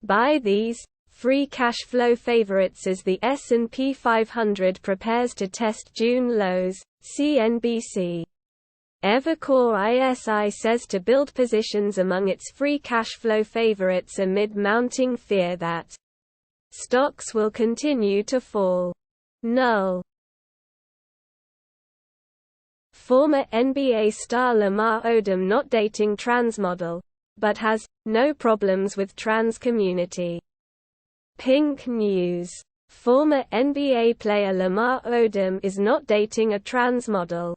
Buy these free cash flow favorites as the S&P 500 prepares to test June lows, CNBC. Evercore ISI says to build positions among its free cash flow favorites amid mounting fear that stocks will continue to fall. Null. Former NBA star Lamar Odom not dating trans model, but has no problems with trans community. PinkNews. Former NBA player Lamar Odom is not dating a trans model,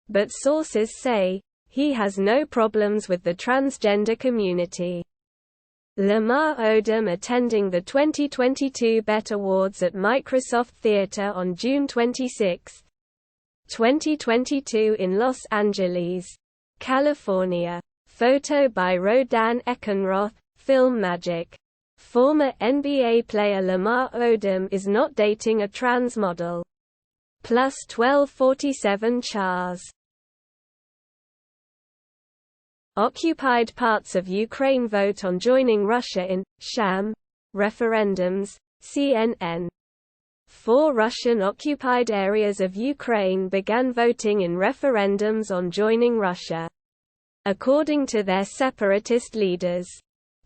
but sources say he has no problems with the transgender community. Lamar Odom attending the 2022 BET Awards at Microsoft Theater on June 26, 2022 in Los Angeles, California. Photo by Rodan Eckenroth, Film Magic. Former NBA player Lamar Odom is not dating a trans model. Plus 1247 Chars. Occupied parts of Ukraine vote on joining Russia in sham referendums, CNN. 4 Russian-occupied areas of Ukraine began voting in referendums on joining Russia, according to their separatist leaders,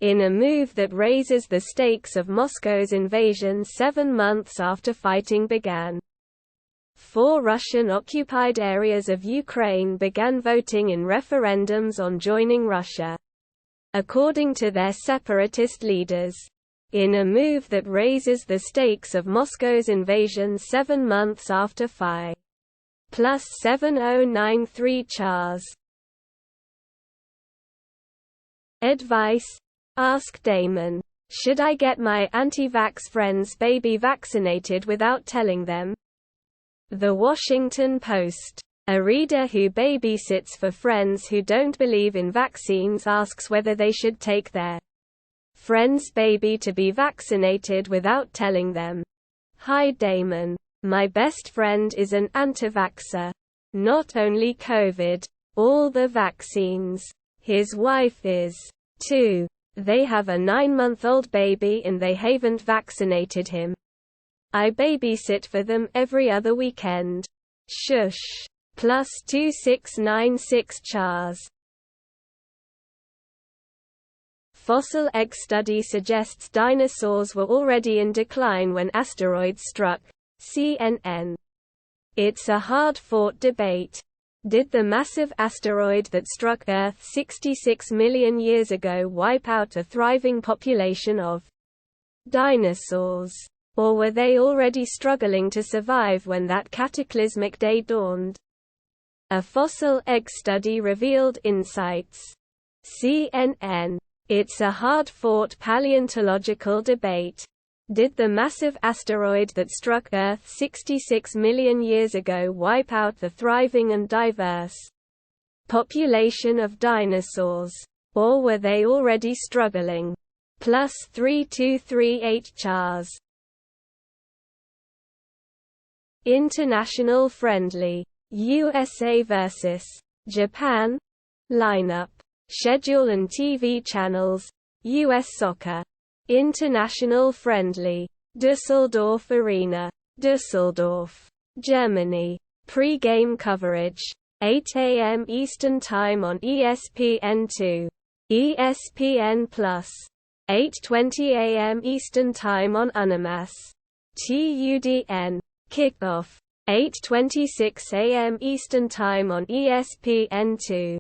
in a move that raises the stakes of Moscow's invasion 7 months after fighting began. 4 Russian-occupied areas of Ukraine began voting in referendums on joining Russia, according to their separatist leaders, in a move that raises the stakes of Moscow's invasion 7 months after fighting. Plus 7093 Chars. Advice? Ask Damon. Should I get my anti-vax friend's baby vaccinated without telling them? The Washington Post. A reader who babysits for friends who don't believe in vaccines asks whether they should take their friend's baby to be vaccinated without telling them. Hi Damon. My best friend is an anti-vaxxer. Not only COVID, all the vaccines. His wife is, too. They have a 9-month-old baby and they haven't vaccinated him. I babysit for them every other weekend. Shush. Plus 2696 Chars. Fossil egg study suggests dinosaurs were already in decline when asteroids struck. CNN. It's a hard-fought debate. Did the massive asteroid that struck Earth 66 million years ago wipe out a thriving population of dinosaurs? Or were they already struggling to survive when that cataclysmic day dawned? A fossil egg study revealed insights. CNN. It's a hard-fought paleontological debate. Did the massive asteroid that struck Earth 66 million years ago wipe out the thriving and diverse population of dinosaurs? Or were they already struggling? Plus 3238 Chars. International friendly. USA vs. Japan. Lineup. Schedule and TV channels. US soccer. International friendly. Düsseldorf Arena. Düsseldorf, Germany. Pre-game coverage. 8 a.m. Eastern Time on ESPN2. ESPN+. 8:20 a.m. Eastern Time on Unimas. TUDN. Kickoff. 8:26 a.m. Eastern Time on ESPN2.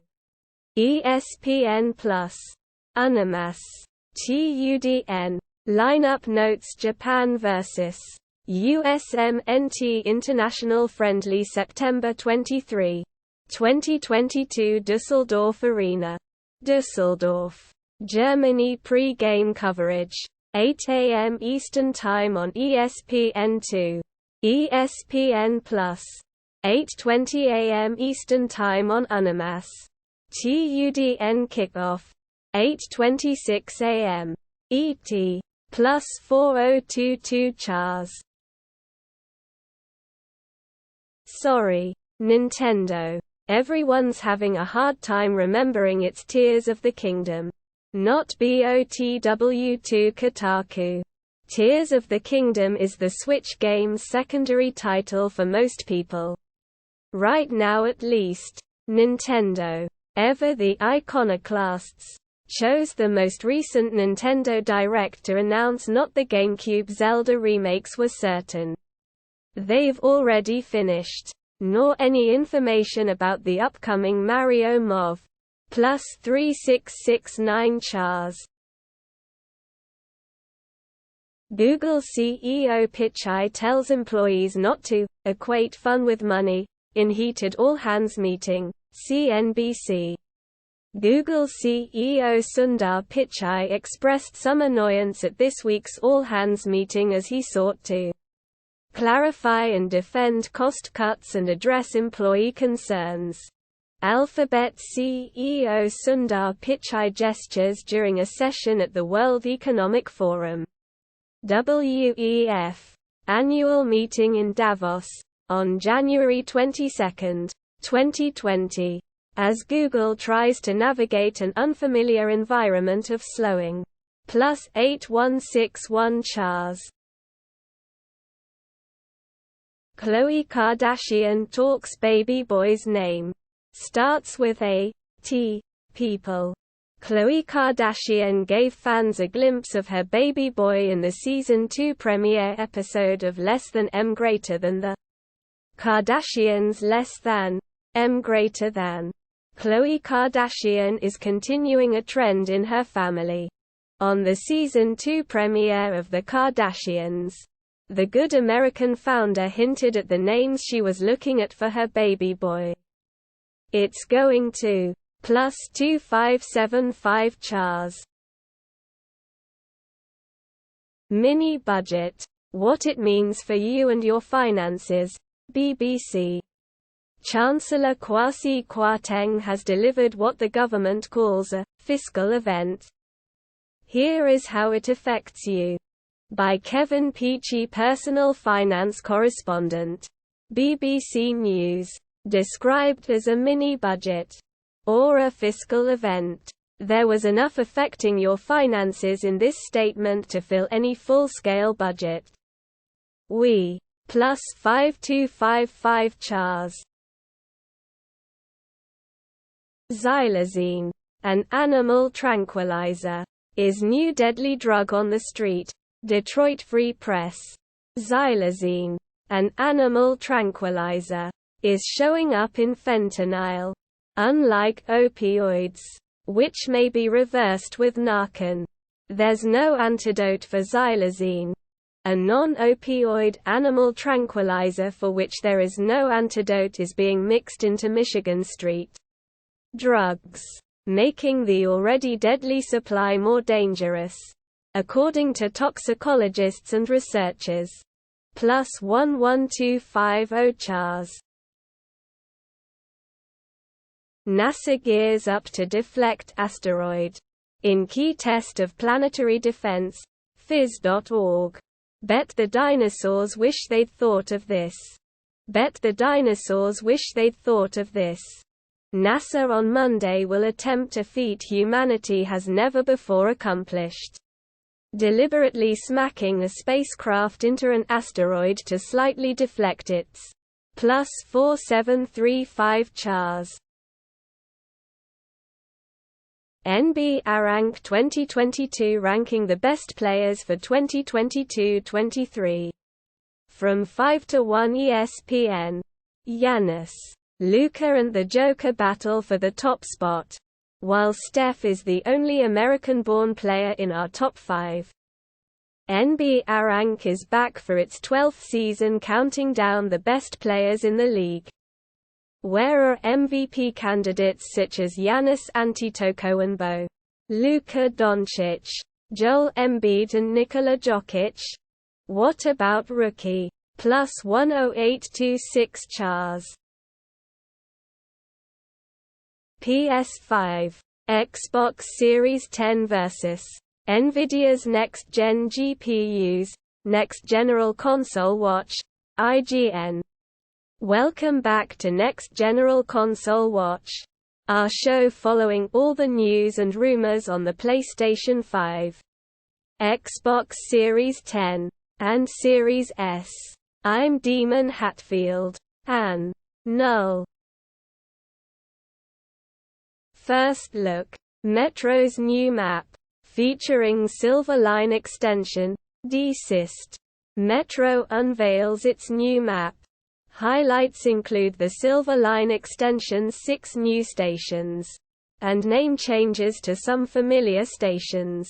ESPN+. Unimas. TUDN. Lineup notes. Japan vs. USMNT International Friendly September 23, 2022 Düsseldorf Arena. Düsseldorf, Germany. Pre-game coverage. 8 a.m. Eastern Time on ESPN2. ESPN+. 8:20 a.m. Eastern Time on Unimas. TUDN. Kickoff. 8:26 a.m. ET. Plus 4022 Chars. Sorry, Nintendo. Everyone's having a hard time remembering its Tears of the Kingdom. not BOTW2 Kotaku. Tears of the Kingdom is the Switch game's secondary title for most people. Right now at least. Nintendo, ever the iconoclasts, chose the most recent Nintendo Direct to announce not the GameCube Zelda remakes were certain. They've already finished. Nor any information about the upcoming Mario MOV. Plus 3669 chars. Google CEO Pichai tells employees not to equate fun with money in heated all-hands meeting, CNBC. Google CEO Sundar Pichai expressed some annoyance at this week's all-hands meeting as he sought to clarify and defend cost cuts and address employee concerns. Alphabet CEO Sundar Pichai gestures during a session at the World Economic Forum (WEF) annual meeting in Davos on January 22, 2020, as Google tries to navigate an unfamiliar environment of slowing. Plus 8161 chars. Khloé Kardashian talks baby boy's name. Starts with a T. People. Khloé Kardashian gave fans a glimpse of her baby boy in the Season 2 premiere episode of Less Than M Greater Than The Kardashians Less Than M Greater Than. Khloé Kardashian is continuing a trend in her family. On the Season 2 premiere of The Kardashians, the Good American founder hinted at the names she was looking at for her baby boy. It's going to plus 2575 chars. Mini budget. What it means for you and your finances. BBC. Chancellor Kwasi Kwarteng has delivered what the government calls a fiscal event. Here is how it affects you. By Kevin Peachey, personal finance correspondent. BBC News. Described as a mini-budget or a fiscal event. There was enough affecting your finances in this statement to fill any full-scale budget. We. Plus 5255 chars. Xylazine, an animal tranquilizer, is new deadly drug on the street. Detroit Free Press. Xylazine, an animal tranquilizer, is showing up in fentanyl. Unlike opioids, which may be reversed with Narcan, there's no antidote for xylazine, a non-opioid animal tranquilizer for which there is no antidote is being mixed into Michigan Street drugs, making the already deadly supply more dangerous, according to toxicologists and researchers. Plus 11250 chars. NASA gears up to deflect asteroid. In key test of planetary defense, phys.org. Bet the dinosaurs wish they'd thought of this. Bet the dinosaurs wish they'd thought of this. NASA on Monday will attempt a feat humanity has never before accomplished. Deliberately smacking a spacecraft into an asteroid to slightly deflect its plus 4735 chars. NBArank 2022 ranking the best players for 2022-23. From 5 to 1 ESPN. Giannis, Luka and the Joker battle for the top spot, while Steph is the only American-born player in our top 5. NBArank is back for its 12th season, counting down the best players in the league. Where are MVP candidates such as Giannis Antetokounmpo, Luka Doncic, Joel Embiid and Nikola Jokic? What about rookie? Plus 10826 chars. PS5, Xbox Series 10 vs. NVIDIA's next-gen GPUs, Next General Console Watch, IGN. Welcome back to Next General Console Watch. Our show following all the news and rumors on the PlayStation 5, Xbox Series 10, and Series S. I'm Demon Hatfield. And Null. First look. Metro's new map. Featuring Silver Line extension, DCist. Metro unveils its new map. Highlights include the Silver Line extension's 6 new stations. And name changes to some familiar stations.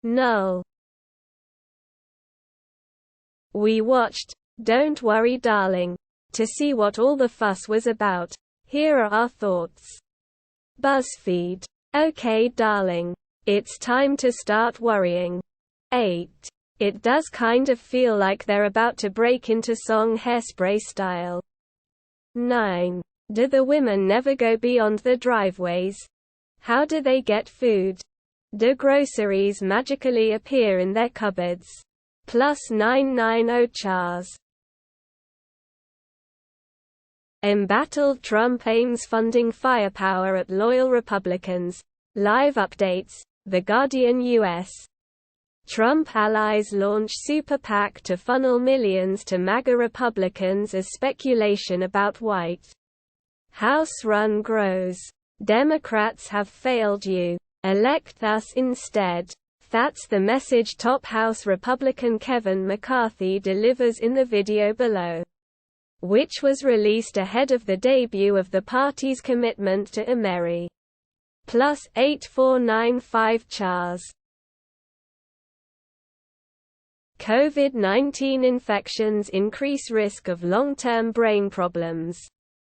Null. We watched Don't Worry Darling to see what all the fuss was about. Here are our thoughts. BuzzFeed. Okay darling. It's time to start worrying. 8. It does kind of feel like they're about to break into song Hairspray style. 9. Do the women never go beyond the driveways? How do they get food? Do groceries magically appear in their cupboards? Plus 990 chars. Embattled Trump aims funding firepower at loyal Republicans. Live updates. The Guardian US. Trump allies launch super PAC to funnel millions to MAGA Republicans as speculation about White House run grows. Democrats have failed you. Elect us instead. That's the message top House Republican Kevin McCarthy delivers in the video below, which was released ahead of the debut of the party's commitment to Emery. Plus 8495 chars. COVID-19 infections increase risk of long-term brain problems,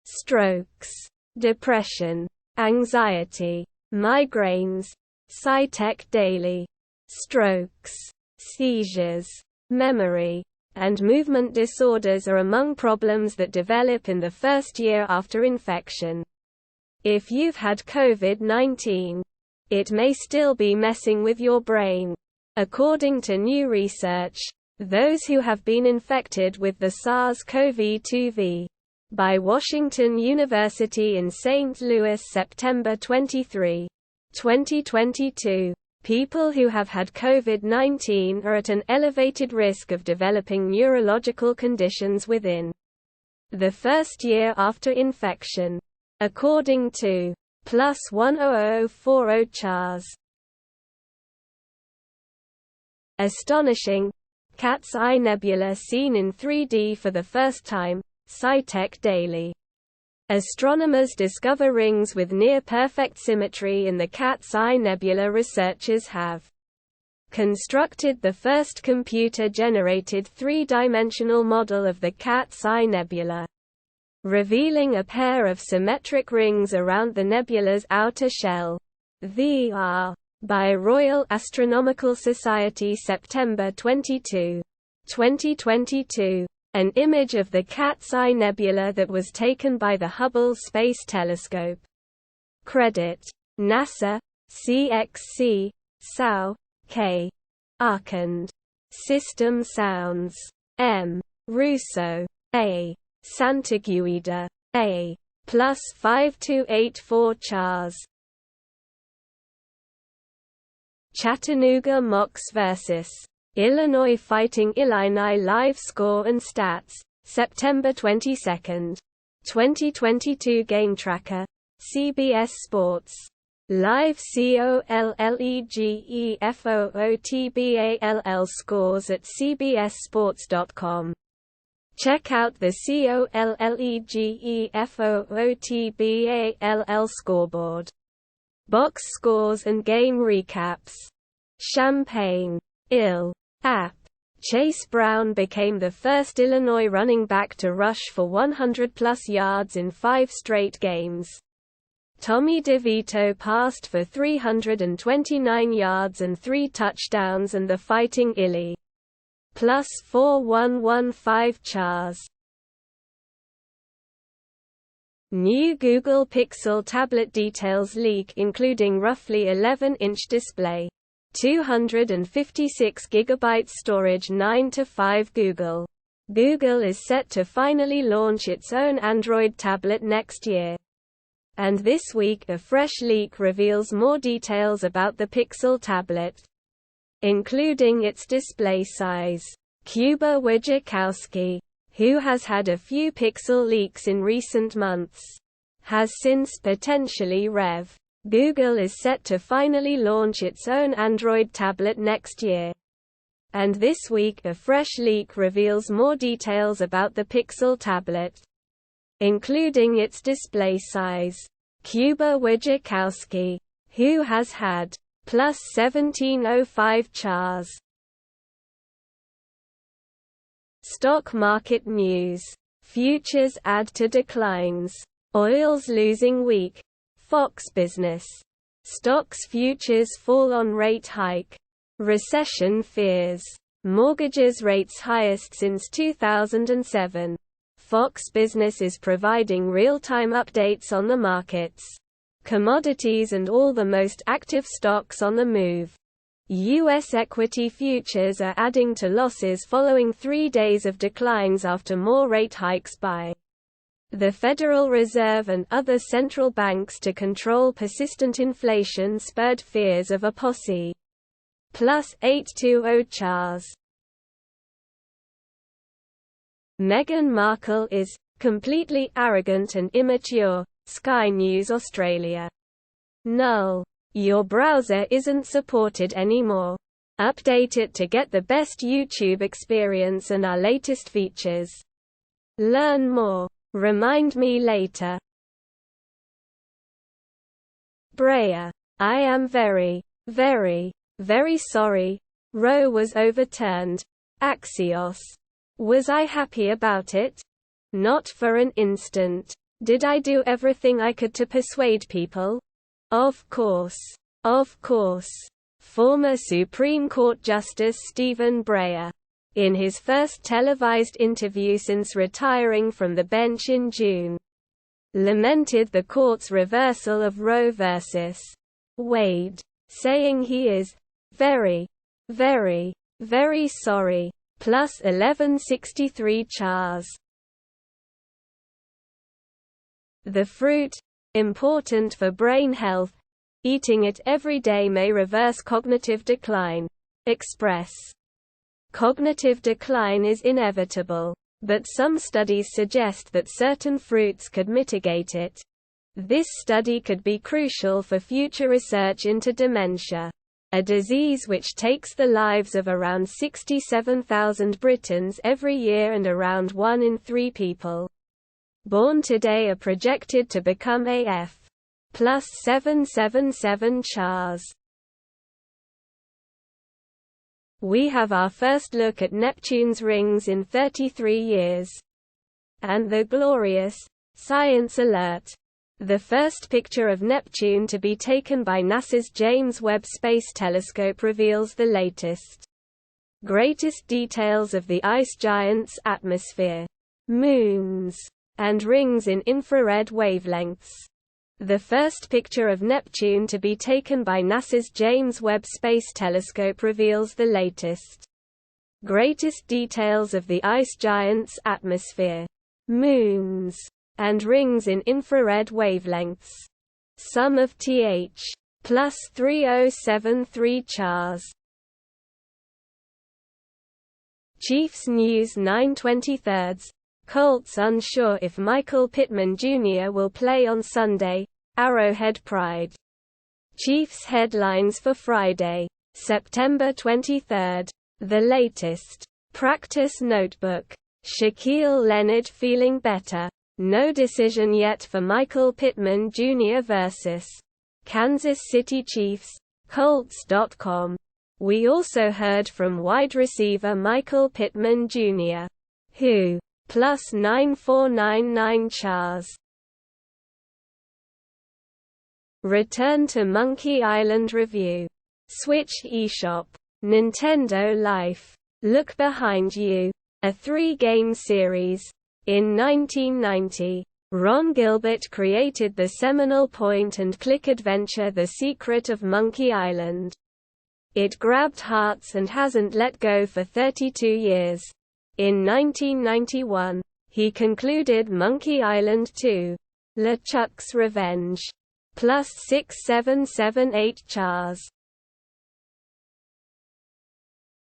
strokes, depression, anxiety, migraines, SciTechDaily. Strokes, seizures, memory, and movement disorders are among problems that develop in the first year after infection. If you've had COVID-19, it may still be messing with your brain. According to new research, those who have been infected with the SARS-CoV-2 by Washington University in St. Louis September 23, 2022, people who have had COVID-19 are at an elevated risk of developing neurological conditions within the first year after infection, according to plus 10040 chars. Astonishing. Cat's Eye Nebula Seen in 3D for the first time. SciTechDaily. Astronomers discover rings with near-perfect symmetry in the Cat's Eye Nebula. Researchers have constructed the first computer-generated three-dimensional model of the Cat's Eye Nebula, revealing a pair of symmetric rings around the nebula's outer shell. The R. By Royal Astronomical Society September 22, 2022. An image of the Cat's Eye Nebula that was taken by the Hubble Space Telescope. Credit. NASA, CXC, SAO, K. Arcand. System Sounds. M. Russo. A. Santaguida. A. Plus 5284 chars. Chattanooga Mocs vs. Illinois Fighting Illini. Live score and stats. September 22, 2022. Game tracker. CBS Sports. Live COLLEGEFOOTBALL scores at cbssports.com. Check out the COLLEGEFOOTBALL scoreboard. Box scores and game recaps. Champaign. Ill. App. Chase Brown became the first Illinois running back to rush for 100-plus yards in 5 straight games. Tommy DeVito passed for 329 yards and 3 touchdowns, and the Fighting Illy. Plus 4115 chars. New Google Pixel tablet details leak, including roughly 11-inch display, 256 GB storage, 9 to 5 Google. Google is set to finally launch its own Android tablet next year. And this week a fresh leak reveals more details about the Pixel tablet, including its display size. Kuba Wojciechowski, who has had a few Pixel leaks in recent months, has since potentially Rev. Google is set to finally launch its own Android tablet next year. And this week a fresh leak reveals more details about the Pixel tablet, including its display size. Kuba Wojciechowski, who has had plus 1705 chars. Stock market news. Futures add to declines. Oil's losing week. Fox Business. Stocks futures fall on rate hike. Recession fears. Mortgages rates highest since 2007. Fox Business is providing real-time updates on the markets, commodities and all the most active stocks on the move. U.S. equity futures are adding to losses following 3 days of declines after more rate hikes by the Federal Reserve and other central banks to control persistent inflation spurred fears of a possible plus 820 chars. Meghan Markle is completely arrogant and immature. Sky News Australia. Null. Your browser isn't supported anymore. Update it to get the best YouTube experience and our latest features. Learn more. Remind me later. Breyer. I am very, very, very sorry. Roe was overturned. Axios. Was I happy about it? Not for an instant. Did I do everything I could to persuade people? Of course. Of course. Former Supreme Court Justice Stephen Breyer, in his first televised interview since retiring from the bench in June, lamented the court's reversal of Roe v. Wade, saying he is very, very, very sorry. Plus 1163 chars. The fruit, important for brain health. Eating it every day may reverse cognitive decline. Express. Cognitive decline is inevitable, but some studies suggest that certain fruits could mitigate it. This study could be crucial for future research into dementia, a disease which takes the lives of around 67,000 Britons every year, and around 1 in 3 people born today are projected to become AF. Plus 777 chars. We have our first look at Neptune's rings in 33 years. And the glorious Science Alert. The first picture of Neptune to be taken by NASA's James Webb Space Telescope reveals the latest, greatest details of the ice giant's atmosphere, moons, and rings in infrared wavelengths. The first picture of Neptune to be taken by NASA's James Webb Space Telescope reveals the latest, greatest details of the ice giant's atmosphere, moons, and rings in infrared wavelengths. Sum of th. Plus 3073 chars. Chiefs News 9/23. Colts unsure if Michael Pittman Jr. will play on Sunday. Arrowhead Pride. Chiefs headlines for Friday, September 23. The latest. Practice notebook. Shaquille Leonard feeling better. No decision yet for Michael Pittman Jr. vs. Kansas City Chiefs. Colts.com. We also heard from wide receiver Michael Pittman Jr., who plus 9499 chars. Return to Monkey Island review. Switch eShop. Nintendo Life. Look Behind You. A 3-game series. In 1990, Ron Gilbert created the seminal point-and-click adventure The Secret of Monkey Island. It grabbed hearts and hasn't let go for 32 years. In 1991, he concluded Monkey Island 2, LeChuck's Revenge. +6778 Chars.